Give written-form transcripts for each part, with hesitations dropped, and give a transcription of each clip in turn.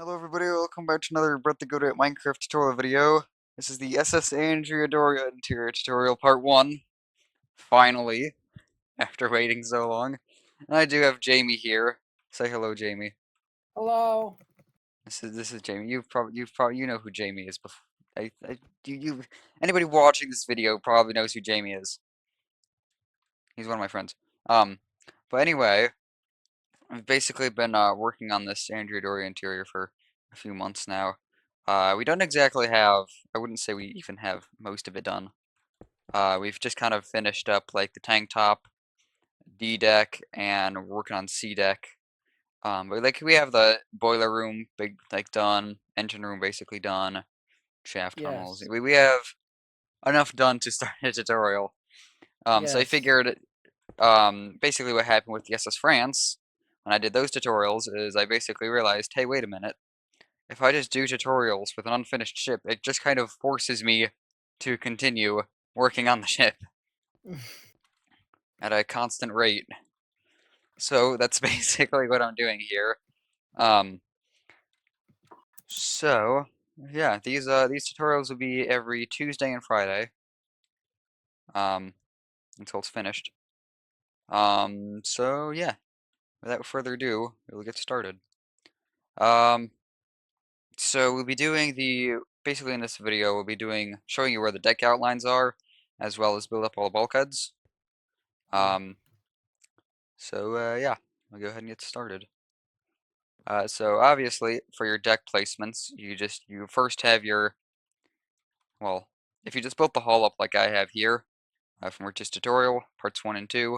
Hello everybody, welcome back to another Art Deco Italian Minecraft tutorial video. This is the SS Andrea Doria interior tutorial part 1. Finally, after waiting so long. And I do have Jamie here. Say hello, Jamie. Hello. This is Jamie. You've probably you know who Jamie is before. Anybody watching this video probably knows who Jamie is. He's one of my friends. Um, but anyway, I've basically been working on this Andrea Doria interior for a few months now. We don't exactly have, I wouldn't say we even have most of it done. We've just kind of finished up like the tank top, D deck, and we're working on C deck. But like we have the boiler room big like done, engine room basically done, shaft tunnels. Yes. We have enough done to start a tutorial. So I Yes. figured basically what happened with the SS France when I did those tutorials is I basically realized, hey, wait a minute. If I just do tutorials with an unfinished ship, it just kind of forces me to continue working on the ship at a constant rate. So that's basically what I'm doing here. Um, so yeah, these tutorials will be every Tuesday and Friday, um, until it's finished. So yeah, without further ado, we'll get started. Um, so we'll be doing basically in this video, we'll be showing you where the deck outlines are, as well as build up all the bulkheads. Yeah. Um, yeah, we'll go ahead and get started. So obviously for your deck placements, you first have well, if you just built the hull up like I have here, from Rich's tutorial, parts 1 and 2,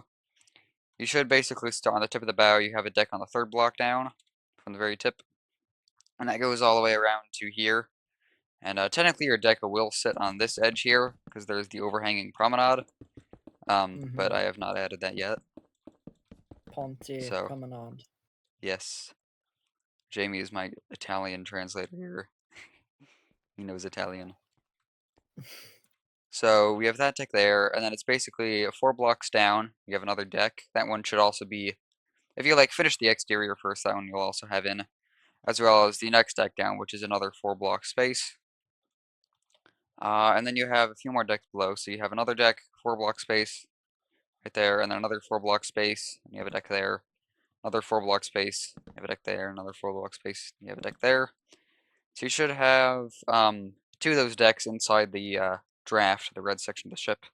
you should basically start on the tip of the bow, you have a deck on the third block down, from the very tip, and that goes all the way around to here. And technically your deck will sit on this edge here, because there's the overhanging promenade, but Mm-hmm. I have not added that yet. Ponte So, promenade. yes, Jamie is my Italian translator here. He knows Italian. So we have that deck there, and then it's basically 4 blocks down. We have another deck. That one should also be, if you like finish the exterior first, that one you'll also have in, as well as the next deck down, which is another 4 block space. And then you have a few more decks below. So you have another deck, 4 block space, right there, and then another 4 block space. And you have a deck there, another 4 block space. You have a deck there, another 4 block space. You have a deck there. So you should have 2 of those decks inside the draft, the red section of the ship.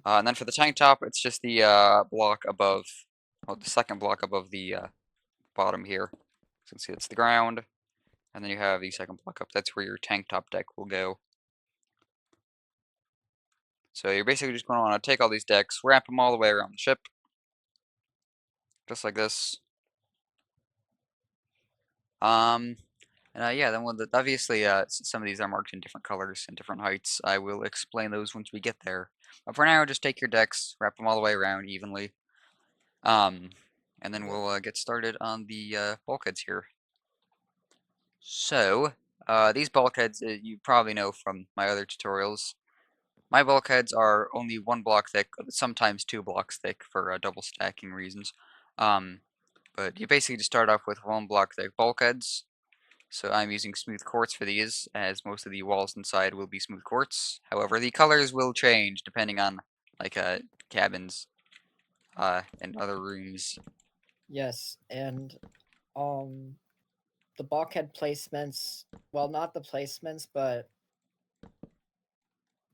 And then for the tank top, it's just the block above, well, the second block above the bottom here. So you can see it's the ground, and then you have the second block up. That's where your tank top deck will go. So you're basically just going to want to take all these decks, wrap them all the way around the ship, just like this. Um, yeah, then obviously some of these are marked in different colors and different heights. I will explain those once we get there. But for now, just take your decks, wrap them all the way around evenly. Um, and then Yep. we'll get started on the bulkheads here. So, these bulkheads, you probably know from my other tutorials. My bulkheads are only 1 block thick, sometimes 2 blocks thick for double stacking reasons. Um, but you basically just start off with 1 block thick bulkheads. So I'm using smooth quartz for these, as most of the walls inside will be smooth quartz. However, the colors will change depending on like cabins and other rooms. Yes. And um the bulkhead placements, well, not the placements, but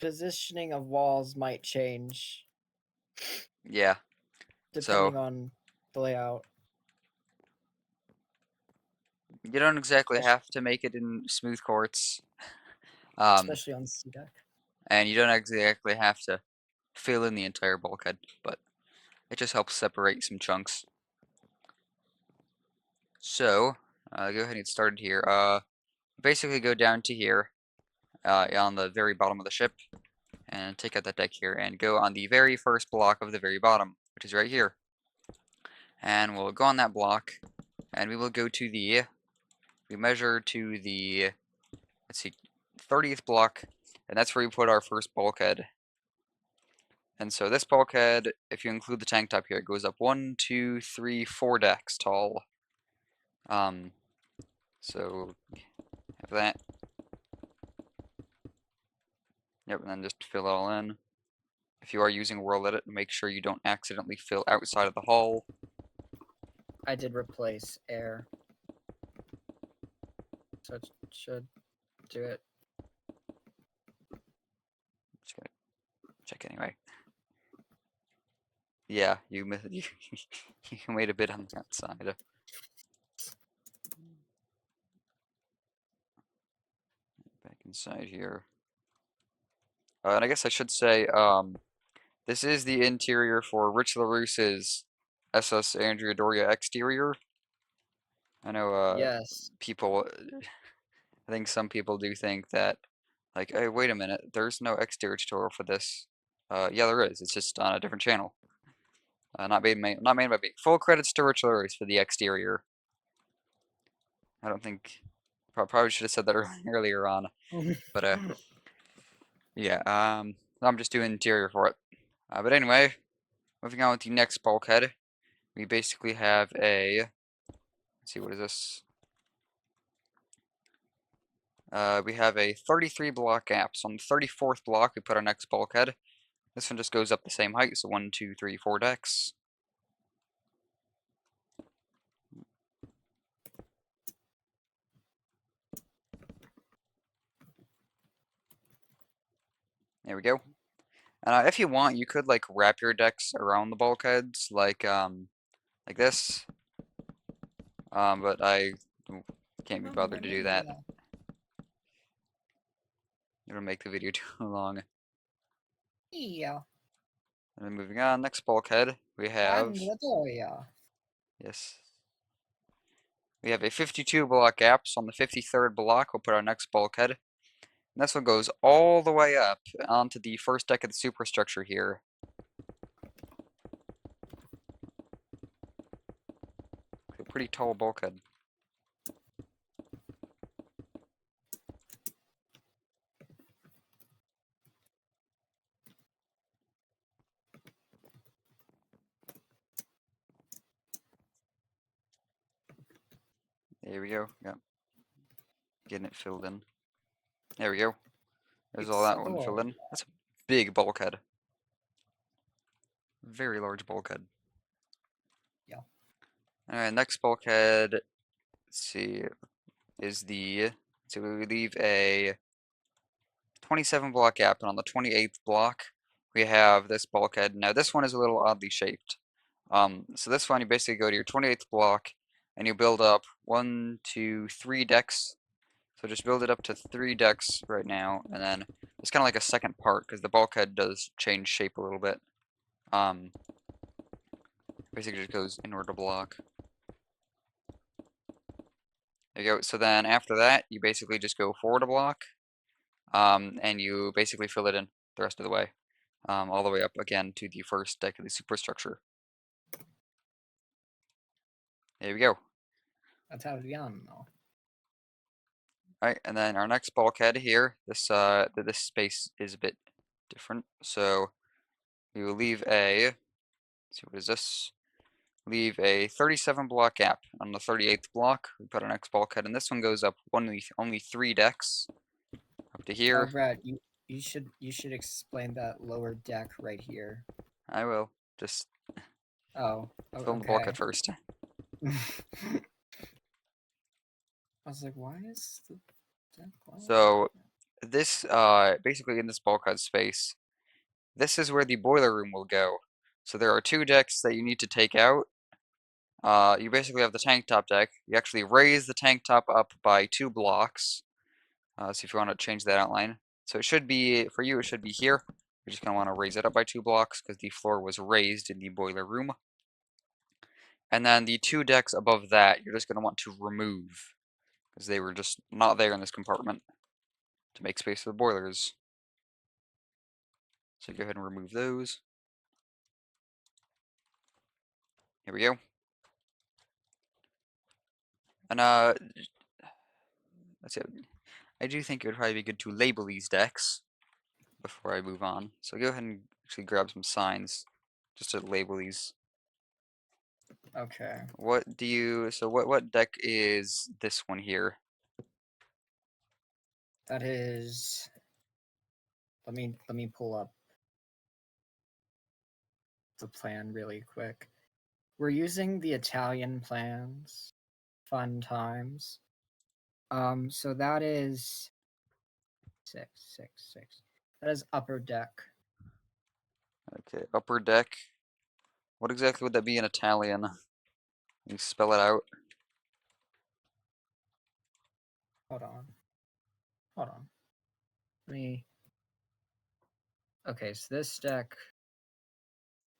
positioning of walls might change Yeah. So depending on the layout, you don't exactly especially, have to make it in smooth quartz. Um, especially on C deck. and you don't exactly have to fill in the entire bulkhead, but it just helps separate some chunks. So, go ahead and get started here. Basically go down to here, on the very bottom of the ship, and take out that deck here, and go on the very first block of the very bottom, which is right here. And we'll go on that block, and we will go to we measure to the, let's see, 30th block, and that's where we put our first bulkhead. And so this bulkhead, if you include the tank top here, it goes up 1, 2, 3, 4 decks tall. Um, So have that. Yep, and then just fill it all in. If you are using World Edit, make sure you don't accidentally fill outside of the hull. I did replace air. So it should do it. Just gotta check anyway. Yeah, you made a bit on that side. Back inside here. And I guess I should say, this is the interior for Richlarousse's SS Andrea Doria exterior. I know, Yes. people, I think some people do think that, like, hey, wait a minute, there's no exterior tutorial for this. Yeah, there is. It's just on a different channel. Not made by me. Full credits to Richlarrousse for the exterior. I don't think, probably should have said that earlier on, but yeah, I'm just doing interior for it. But anyway, moving on with the next bulkhead, we basically have a, let's see, what is this? We have a 33 block gap. So on the 34th block, we put our next bulkhead. This one just goes up the same height, so 1, 2, 3, 4 decks. There we go. If you want, you could like wrap your decks around the bulkheads, like this. But I can't be bothered to do that. It'll make the video too long. Yeah. And then moving on, next bulkhead, we have, Andrea Doria. yes, we have a 52 block gap. So on the 53rd block, we'll put our next bulkhead. And this one goes all the way up onto the first deck of the superstructure here. A pretty tall bulkhead. There we go. Yep. Getting it filled in. There we go. There's all It's that one filled adorable. in. That's a big bulkhead. Very large bulkhead. Yeah. Alright, next bulkhead, let's see, is so we leave a 27 block gap, and on the 28th block, we have this bulkhead. Now, this one is a little oddly shaped. So this one, you basically go to your 28th block, and you build up 1, 2, 3 decks. So just build it up to 3 decks right now, and then it's kind of like a second part, because the bulkhead does change shape a little bit. Basically just goes inward a block. There you go. So then after that, you basically just go forward a block, and you basically fill it in the rest of the way, all the way up again to the first deck of the superstructure. There we go. Italiano. Alright, and then our next bulkhead here, this space is a bit different. So we will leave let's see, what is this? Leave a 37 block gap. On the 38th block, we put our next bulkhead, and this one goes up only 3 decks up to Oh, here. Brad, you should explain that lower deck right here. I will just Oh, fill in the okay. bulkhead first. I was like, why is the deck lower? So this basically in this bulkhead space, this is where the boiler room will go. So there are 2 decks that you need to take out. You basically have the tank top deck. You actually raise the tank top up by 2 blocks. So if you want to change that outline. So it should be, for you, it should be here. You're just going to want to raise it up by 2 blocks because the floor was raised in the boiler room. And then the 2 decks above that, you're just going to want to remove because they were just not there in this compartment to make space for the boilers. So go ahead and remove those. Here we go. And that's it. I do think it would probably be good to label these decks before I move on. So go ahead and actually grab some signs just to label these. Okay. What do you, so what deck is this one here? That is. Let me pull up the plan really quick. We're using the Italian plans. Fun times. So that is 6, 6, 6. That is upper deck. Okay, upper deck. What exactly would that be in Italian? Can you spell it out? Hold on. Hold on. Let me. Okay, so this deck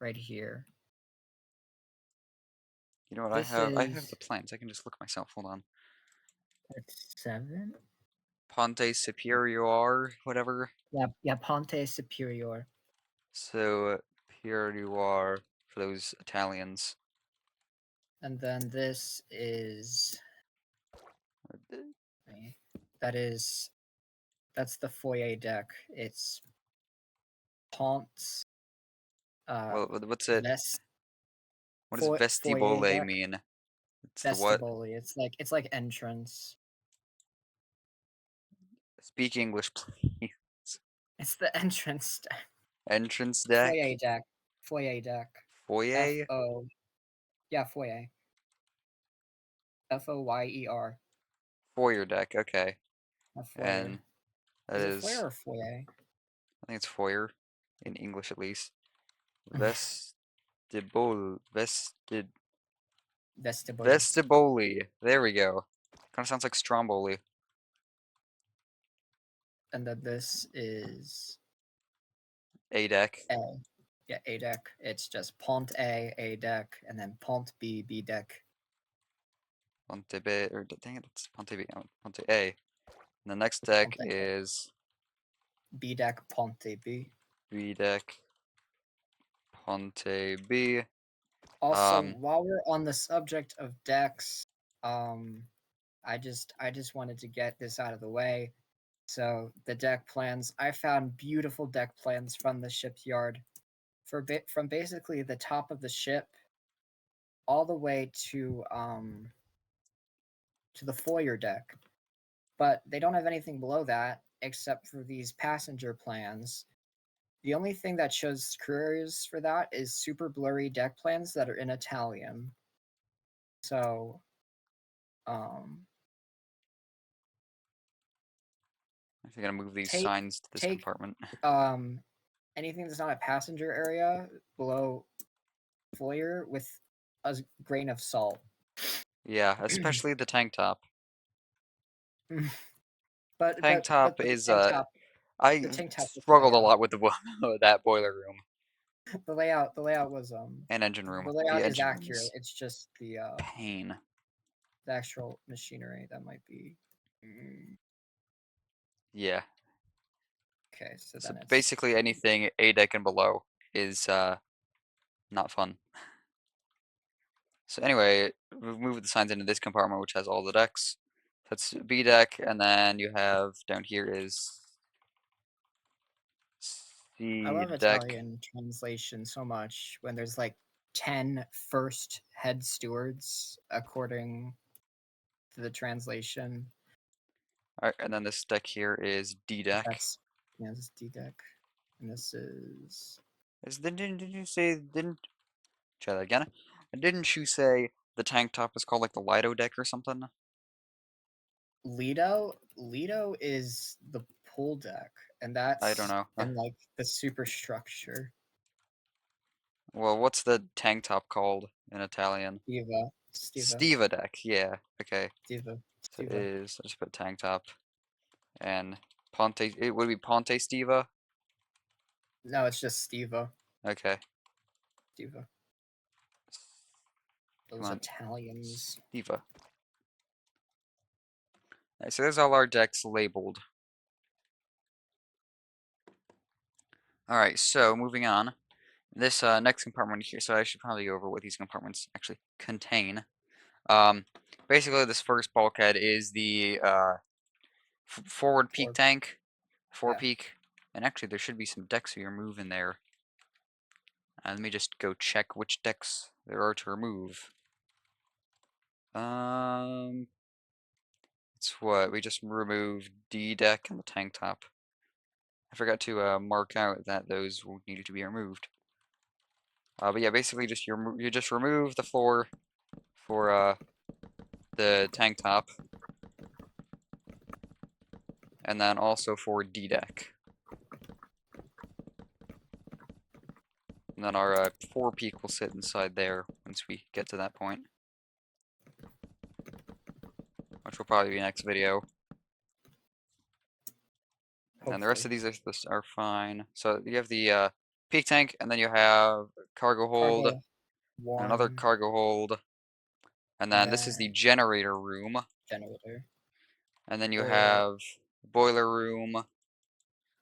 right here. You know what, This I have the is plans. I can just look myself. Hold on. that's 7. Ponte Superior, whatever. Yeah, yeah, Ponte Superior. So, Superior for those Italians. And then this is that is that's the foyer deck. It's Ponte uh Well, what's it? Vest What does foyer vestibule deck. mean? It's the what? Vestibule. It's like entrance. Speak English, please. It's the entrance deck. Entrance deck? Foyer deck. Foyer deck. F Foyer? O yeah, foyer. Foyer. Foyer deck, okay. A And foyer. that Is it foyer is, or foyer? I think it's foyer, in English at least. Vestibule, Vestibule. vestibule. There we go. Kind of sounds like Stromboli. And then this is A deck. A. Yeah, A deck. It's just Pont A deck, and then Pont B deck. Ponte B, or dang it, it's Ponte B, Ponte A. And the next deck Pont A. is B deck, Ponte B. B deck, Ponte B. Also, Um, while we're on the subject of decks, um, I just wanted to get this out of the way. So the deck plans, I found beautiful deck plans from the shipyard, from basically the top of the ship all the way to the foyer deck. But they don't have anything below that except for these passenger plans. The only thing that shows careers for that is super blurry deck plans that are in Italian. So, um, I think I'm gonna move these take signs to this take compartment. um anything that's not a passenger area below foyer with a grain of salt. Yeah, especially the tank top. but Tank but but top the is, tank top, I the tank top with the struggled a layout, lot with the that boiler room the layout was and engine the room. The layout is engine room accurate. is It's just pain. the actual machinery that might be. Yeah. Okay, so So then it's basically anything A deck and below is not fun. So anyway, we've moved the signs into this compartment, which has all the decks. That's B deck, and then you have down here is I C love deck. Italian translation so much when there's like 10 first head stewards according to the translation. Alright, and then this deck here is D deck. That's yeah, this is D deck. And this is Didn't you say, didn't, try that again. Didn't you say the tank top is called like the Lido deck or something? Lido. Lido is the pool deck, and I don't that's know. in like the superstructure. Well, what's the tank top called in Italian? Stiva. Stiva. Stiva deck, yeah. Okay. Stiva. So it Stiva. is, I just put tank top and Ponte, it would be Ponte Stiva? No, it's just Stiva. Okay. Stiva. Come Those on. Italians. Stiva. Alright, so there's all our decks labeled. Alright, so moving on. This next compartment here, so I should probably go over what these compartments actually contain. Um, Basically, this first bulkhead is the forward peak Or tank, fore yeah. peak, and actually there should be some decks we remove in there. Let me just go check which decks there are to remove. It's what? We just removed D deck and the tank top. I forgot to mark out that those needed to be removed. But yeah, basically just you just remove the floor for the tank top, and then also for D deck. And then our forepeak will sit inside there once we get to that point, which will probably be next video. And the rest of Hopefully. these are fine. So you have the peak tank, and then you have cargo hold, Cargo and another one, cargo hold, and and then this is the then generator room, generator, and then you boiler, have boiler room,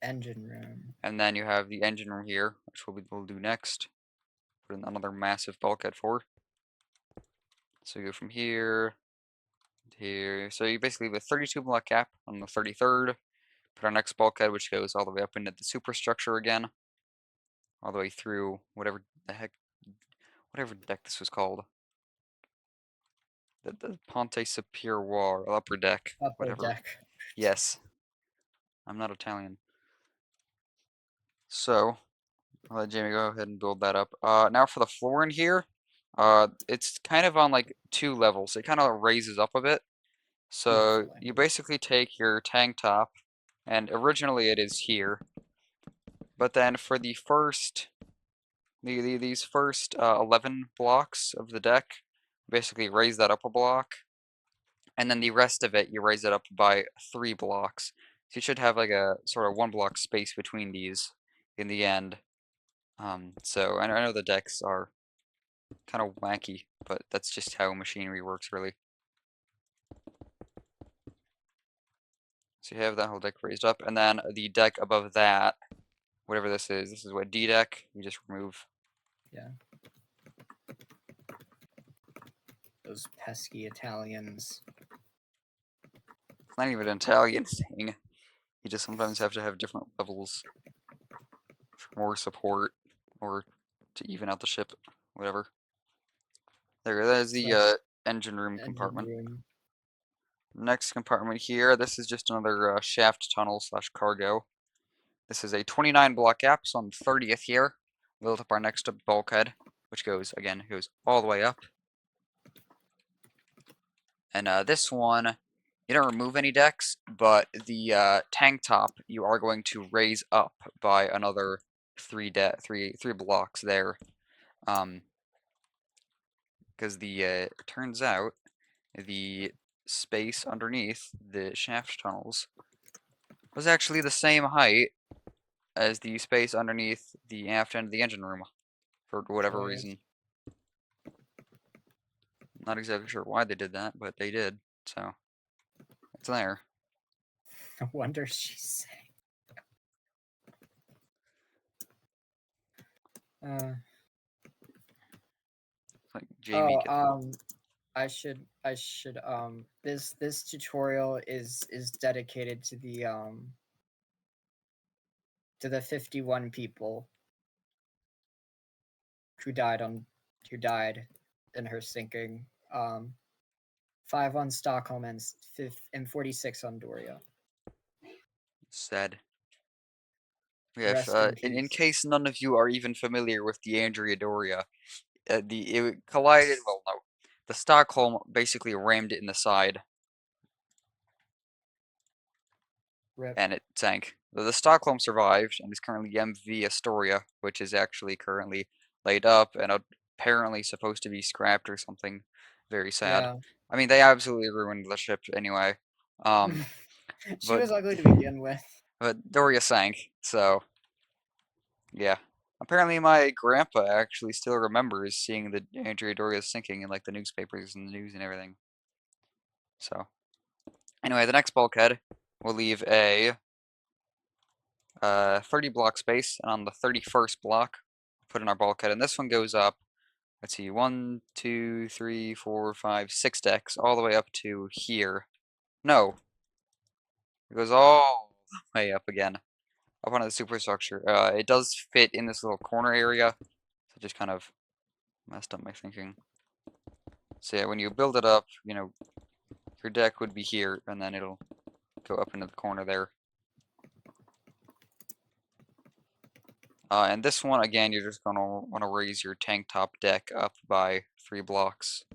engine room. and then you have the engine room here, which we'll do next. Put in another massive bulkhead for. So you go from here to here. So you basically have a 32 block gap on the 33rd. Put our next bulkhead, which goes all the way up into the superstructure again, all the way through whatever deck this was called. The Ponte Superior upper deck, Upper whatever. deck. Yes, I'm not Italian. So I'll let Jamie go ahead and build that up. Now for the floor in here, it's kind of on like 2 levels. It kind of raises up a bit. So Beautiful. you basically take your tank top, and originally it is here, but then for the first these first 11 blocks of the deck, basically raise that up a block, and then the rest of it you raise it up by 3 blocks. So you should have like a sort of 1 block space between these in the end. So I know the decks are kind of wacky, but that's just how machinery works, really. So you have that whole deck raised up, and then the deck above that, whatever this is what, D deck, you just remove. Yeah. Those pesky Italians. It's not even an Italian thing. You just sometimes have to have different levels for more support, or to even out the ship, whatever. There's the Plus engine room engine compartment. room. Next compartment here, this is just another shaft tunnel slash cargo. This is a 29 block gap, so on the 30th here, we built up our next bulkhead, which goes all the way up. And this one, you don't remove any decks, but the tank top you are going to raise up by another three blocks there. Because turns out the space underneath the shaft tunnels was actually the same height as the space underneath the aft end of the engine room, for whatever Weird. reason. Not exactly sure why they did that, but they did, so it's there. No wonder she's saying. Like Jamie, get the This tutorial is dedicated to the 51 people who died in her sinking. 5 on Stockholm and 46 on Doria. said. Yeah, if, Rest in in peace. case none of you are even familiar with the Andrea Doria, it collided. Well, no, the Stockholm basically rammed it in the side, Rip. and it sank. The Stockholm survived and is currently MV Astoria, which is actually currently laid up and apparently supposed to be scrapped or something. Very sad. Yeah. I mean, they absolutely ruined the ship anyway. Um, She but was ugly to begin with. Doria sank, so yeah. Apparently, my grandpa actually still remembers seeing the Andrea Doria sinking in like the newspapers and the news and everything. So anyway, the next bulkhead will leave a 30 block space, and on the 31st block, put in our bulkhead, and this one goes up. Let's see, 1, 2, 3, 4, 5, 6 decks, all the way up to here. No, it goes all the way up again, up onto the superstructure. It does fit in this little corner area, so just kind of messed up my thinking. So yeah, when you build it up, your deck would be here, and then it'll go up into the corner there. And this one, again, you're just going to want to raise your tank top deck up by 3 blocks,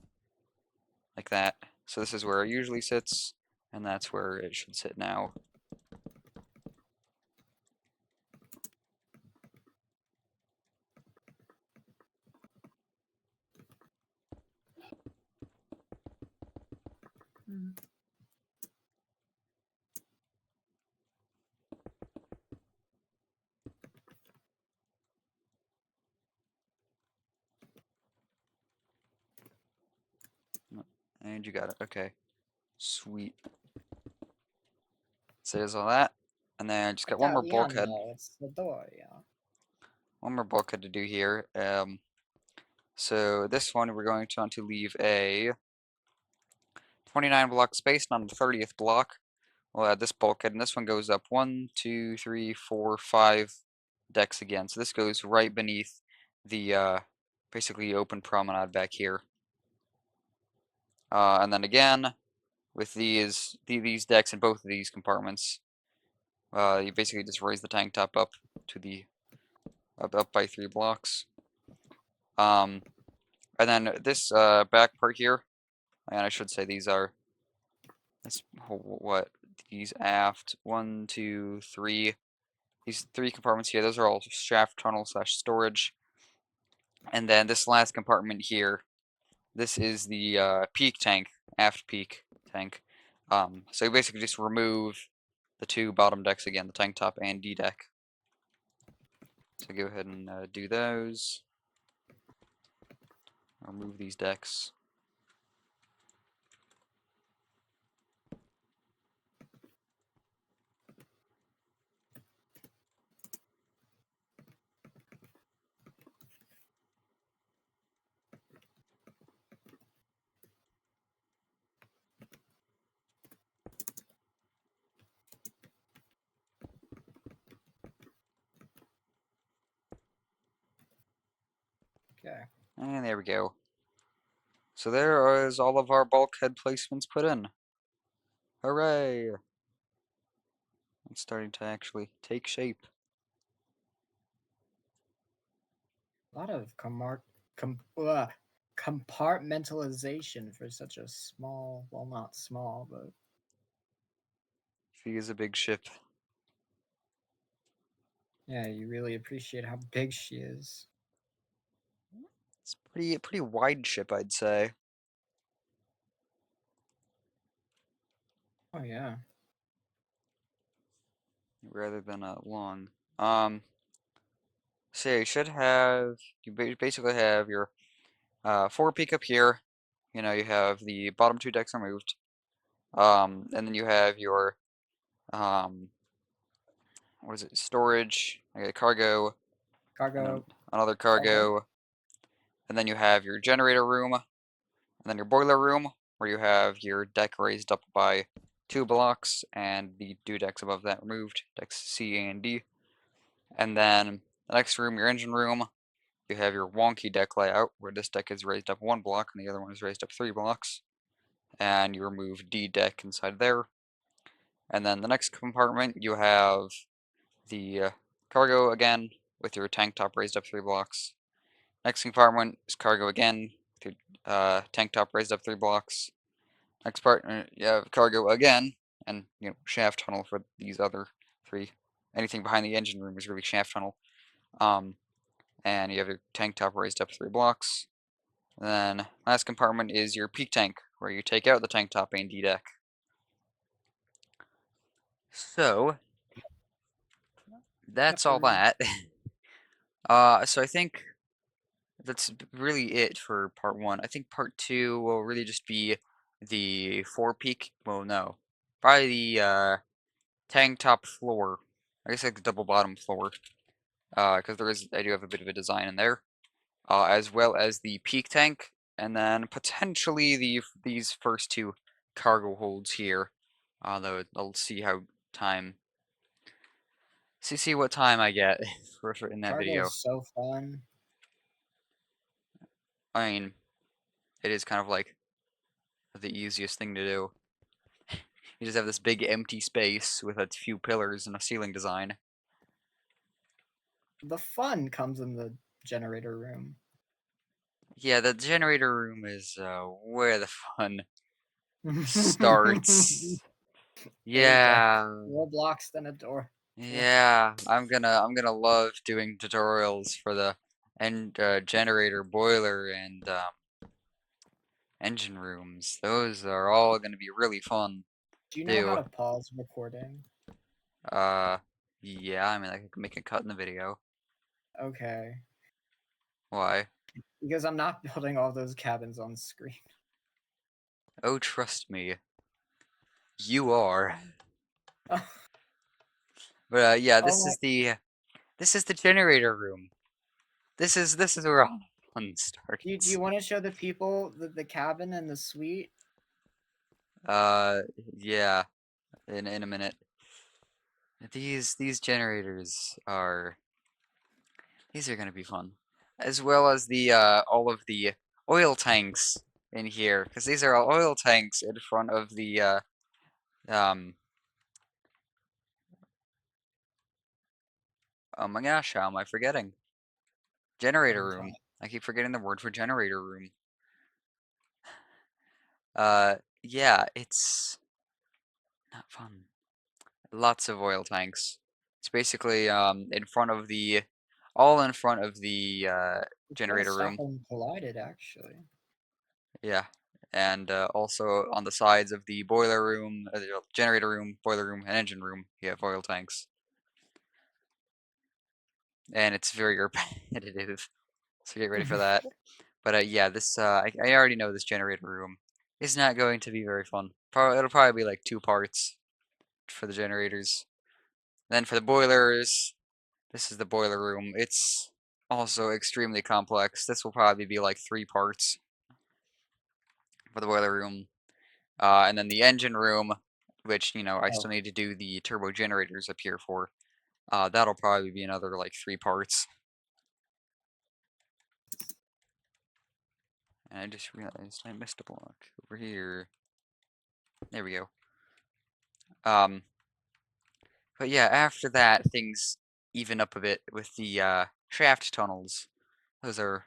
like that. So this is where it usually sits, and that's where it should sit now. And you got it. Okay. Sweet. So there's all that. And then I just got one more bulkhead. Italiano, it's Doria. One more bulkhead to do here. So this one we're going to want to leave a 29 block space, and on the 30th block, we'll add this bulkhead, and this one goes up 1, 2, 3, 4, 5 decks again. So this goes right beneath the basically open promenade back here. And then again, with these decks in both of these compartments, you basically just raise the tank top up to the up by 3 blocks. And then this back part here, and I should say these are what these aft 1, 2, 3. These 3 compartments here, those are all shaft tunnel / storage. And then this last compartment here, this is the peak tank, aft peak tank. So you basically just remove the 2 bottom decks again, the tank top and D deck. So go ahead and do those. Remove these decks. Okay. And there we go. So there is all of our bulkhead placements put in. Hooray! It's starting to actually take shape. A lot of compartmentalization for such a small, well, not small, but She is a big ship. yeah, you really appreciate how big she is. It's pretty wide ship, I'd say. Oh yeah. Rather than long. Um, so yeah, you basically have your 4 peak up here. You have the bottom 2 decks removed. And then you have your what is it? Storage, cargo, and Cargo, another cargo. cargo. And then you have your generator room, and then your boiler room, where you have your deck raised up by 2 blocks, and the 2 decks above that removed, decks C and D. And then the next room, your engine room, you have your wonky deck layout, where this deck is raised up 1 block, and the other one is raised up 3 blocks. And you remove D deck inside there. And then the next compartment, you have the cargo again, with your tank top raised up 3 blocks. Next compartment is cargo again, with your tank top raised up 3 blocks. Next part, you have cargo again, and shaft tunnel for these other 3. Anything behind the engine room is really shaft tunnel. And you have your tank top raised up 3 blocks. And then last compartment is your peak tank, where you take out the tank top and D deck. So that's all that. So I think that's really it for part 1. I think part 2 will really just be the 4 peak. Well, no, probably the tank top floor. I guess like the double bottom floor, because I do have a bit of a design in there, as well as the peak tank, and then potentially these first 2 cargo holds here. Though I'll see how time see what time I get for in that Cargo video. is so fun. I mean, it is kind of like the easiest thing to do. You just have this big empty space with a few pillars and a ceiling design. The fun comes in the generator room. Yeah, the generator room is where the fun starts. A deck. Yeah, More blocks than a door. yeah. I'm gonna love doing tutorials for the generator, boiler, and engine rooms. Those are all gonna be really fun Do you to know how do. to pause recording? Uh, yeah. I mean, I could make a cut in the video. Okay. Why? Because I'm not building all those cabins on screen. Oh, trust me, you are. But yeah, Oh my, this is the generator room. This is where all the fun do starts. you want to show the people the cabin and the suite? Uh, yeah, in a minute. These generators are these are gonna be fun, as well as the all of the oil tanks in here, because these are all oil tanks in front of the um. Oh my gosh, how am I forgetting? Generator Fun time. room. I keep forgetting the word for generator room. Uh, yeah, it's not fun. Lots of oil tanks. It's basically in front of the all in front of the It's where generator room. Stockholm collided, actually. Yeah. And also on the sides of the boiler room, the generator room, boiler room, and engine room, you have oil tanks. And it's very repetitive, so get ready for that. But yeah, I already know this generator room is not going to be very fun. It'll probably be like two parts for the generators. Then for the boilers, this is the boiler room. It's also extremely complex. This will probably be like three parts for the boiler room. And then the engine room, which, I Oh, still need to do the turbo generators up here for. That'll probably be another like three parts. And I just realized I missed a block over here. There we go. Um, but yeah, after that, things even up a bit with the shaft tunnels. Those are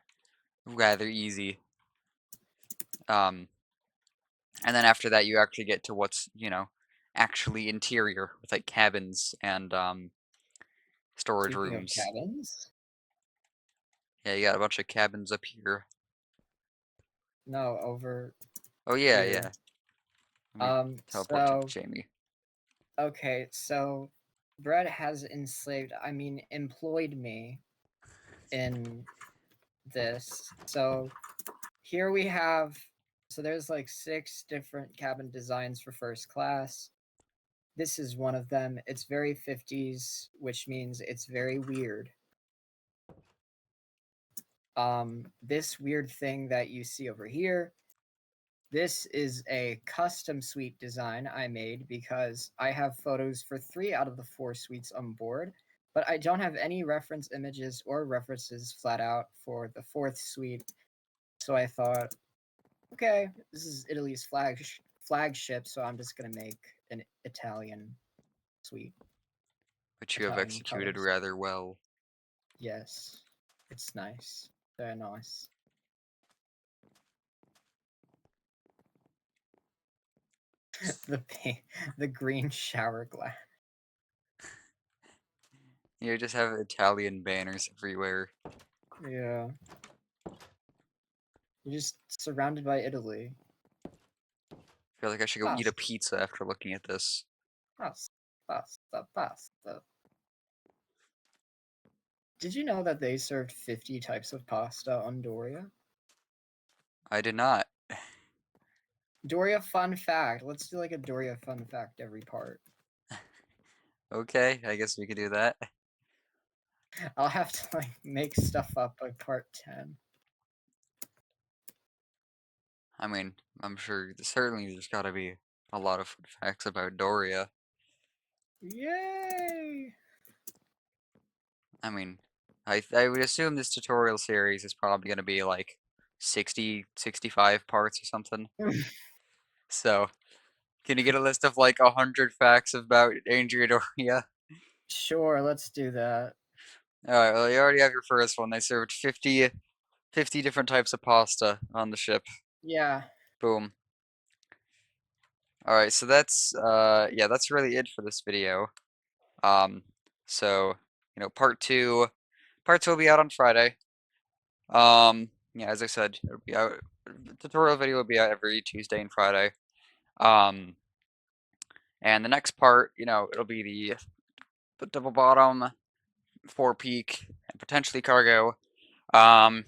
rather easy. Um, and then after that, you actually get to what's, actually interior with like cabins and storage speaking of rooms. cabins, Yeah, you got a bunch of cabins up here. no, over Oh yeah, here. yeah. Let me teleport to So Jamie. okay, so Brett has enslaved, I mean, employed me in this. So here we have, so there's like 6 different cabin designs for first class. This is one of them. It's very 50s, which means it's very weird. This weird thing that you see over here, this is a custom suite design I made because I have photos for 3 out of the 4 suites on board, but I don't have any reference images or references flat out for the 4th suite. So I thought, okay, this is Italy's flagship, so I'm just gonna make an Italian suite, Which you have Italian executed colors. rather well. Yes, it's nice, very nice. the the green shower glass. You just have Italian banners everywhere. Yeah, you're just surrounded by Italy. I feel like I should go eat a Pasta, pizza after looking at this. pasta, pasta, pasta. Did you know that they served 50 types of pasta on Doria? I did not. Doria fun fact. Let's do like a Doria fun fact every part. Okay, I guess we could do that. I'll have to like make stuff up by part 10. I mean, I'm sure certainly there's got to be a lot of fun facts about Doria. Yay! I mean, I would assume this tutorial series is probably going to be like 60, 65 parts or something. So, can you get a list of like 100 facts about Andrea Doria? Sure, let's do that. Alright, well, you already have your first one. They served 50 different types of pasta on the ship. Yeah. Boom. Alright, so that's yeah, that's really it for this video. Um, so, part two will be out on Friday. Yeah, as I said, it'll be out, tutorial video will be out every Tuesday and Friday. Um, and the next part, it'll be the double bottom, four peak, and potentially cargo. Um,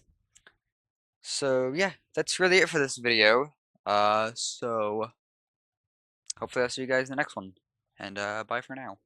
so yeah, that's really it for this video. So hopefully I'll see you guys in the next one. And bye for now.